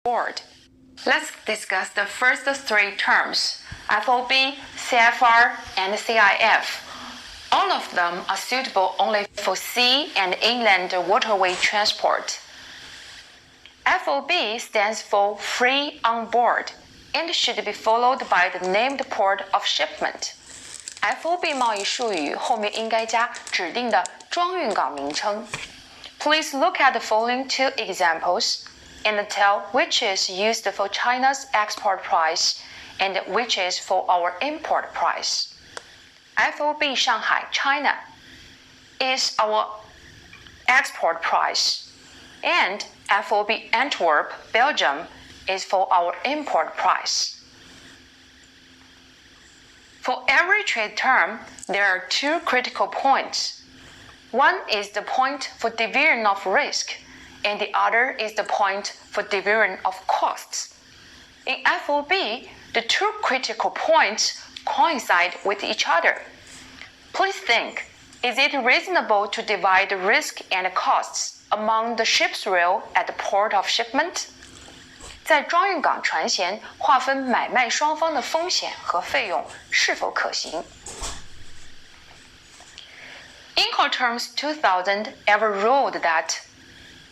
board. Let's discuss the first three terms, FOB, CFR, and CIF. All of them are suitable only for sea and inland waterway transport. FOB stands for Free on Board and should be followed by the named port of shipment. FOB 贸易术语后面应该加指定的装运港名称。Please look at the following two examples and tell which is used for China's export price and which is for our import price. FOB Shanghai, China is our export price, and FOB Antwerp, Belgium is for our import price. For every trade term, there are two critical points. One is the point for division of risk, and the other is the point for division of costs. In FOB, the two critical points coincide with each other. Please think, is it reasonable to divide the risk and costs among the ship's rail at the port of shipment? 在装运港船舷划分买卖双方的风险和费用是否可行？ Incoterms 2000 ever ruled that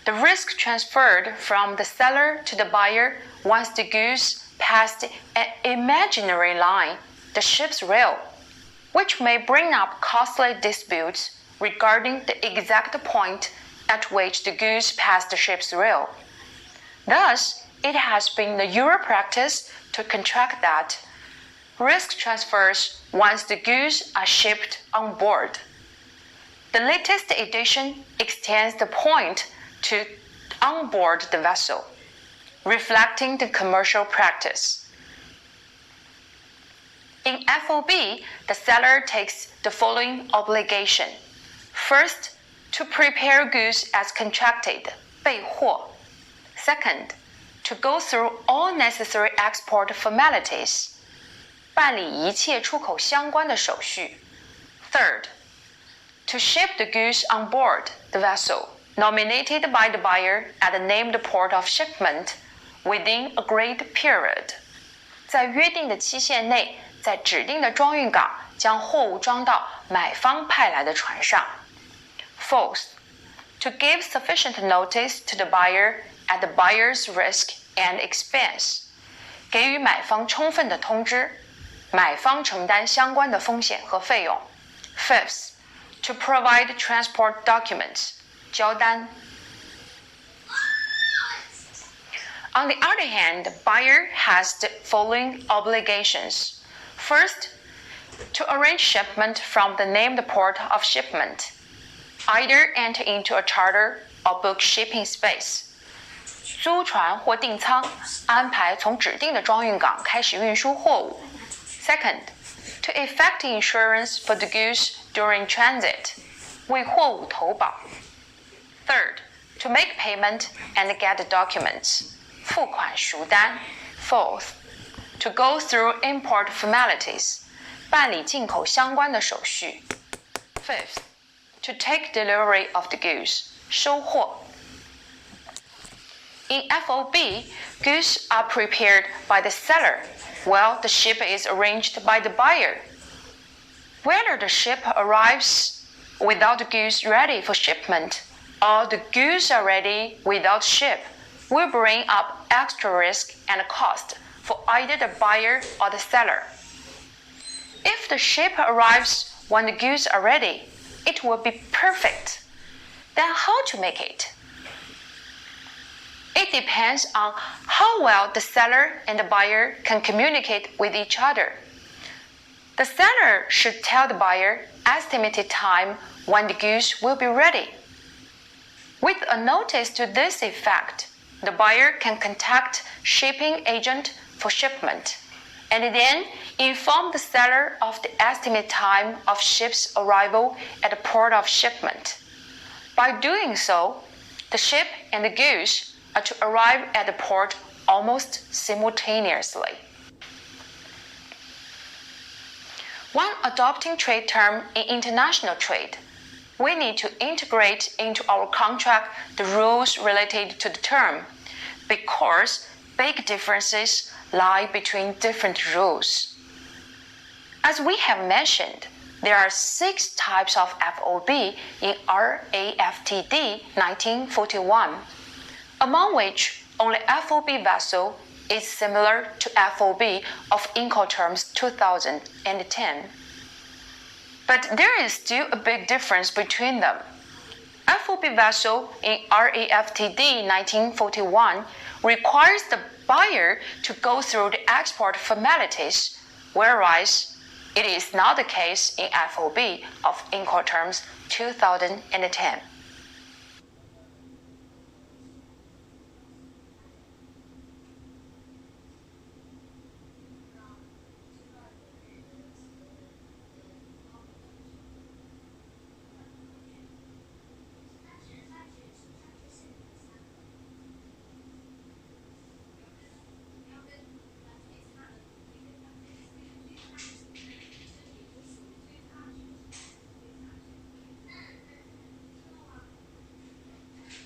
the risk transferred from the seller to the buyer once the goods passed an imaginary line, the ship's rail, which may bring up costly disputes regarding the exact point at which the goods passed the ship's rail. Thus, it has been the Euro practice to contract that risk transfers once the goods are shipped on board. The latest edition extends the point to on board the vessel, reflecting the commercial practice. In FOB, the seller takes the following obligation. First, to prepare goods as contracted, 备货. Second, to go through all necessary export formalities, 办理一切出口相关的手续. Third, to ship the goods on board the vessel nominated by the buyer at the named port of shipment within agreed period. 在约定的期限内，在指定的装运港将货物装到买方派来的船上。Fourth, to give sufficient notice to the buyer at the buyer's risk and expense. 给予买方充分的通知，买方承担相关的风险和费用。Fifth, to provide transport documents. 交单。On the other hand, the buyer has the following obligations. First, to arrange shipment from the named port of shipment, either enter into a charter or book shipping space. 租船或订舱，安排从指定的装运港开始运输货物。Second, to effect insurance for the goods during transit, 为货物投保。Third, to make payment and get the documents, 付款赎单。Fourth, to go through import formalities, 办理进口相关的手续。Fifth, to take delivery of the goods, 收货。In FOB, goods are prepared by the seller, while the ship is arranged by the buyer. Whether the ship arrives without the goods ready for shipment, or the goods are ready without ship, will bring up extra risk and cost for either the buyer or the seller. If the ship arrives when the goods are ready, it will be perfect. Then how to make it? It depends on how well the seller and the buyer can communicate with each other. The seller should tell the buyer estimated time when the goods will be ready. With a notice to this effect, the buyer can contact shipping agent for shipment, and then inform the seller of the estimated time of ship's arrival at the port of shipment. By doing so, the ship and the goods are to arrive at the port almost simultaneously. When adopting trade term in international trade, we need to integrate into our contract the rules related to the term, because big differences lie between different rules. As we have mentioned, there are 6 types of FOB in RAFTD 1941, among which only FOB vessel is similar to FOB of Incoterms 2010. But there is still a big difference between them. FOB vessel in RAFTD 1941 requires the buyer to go through the export formalities, whereas it is not the case in FOB of Incoterms 2010.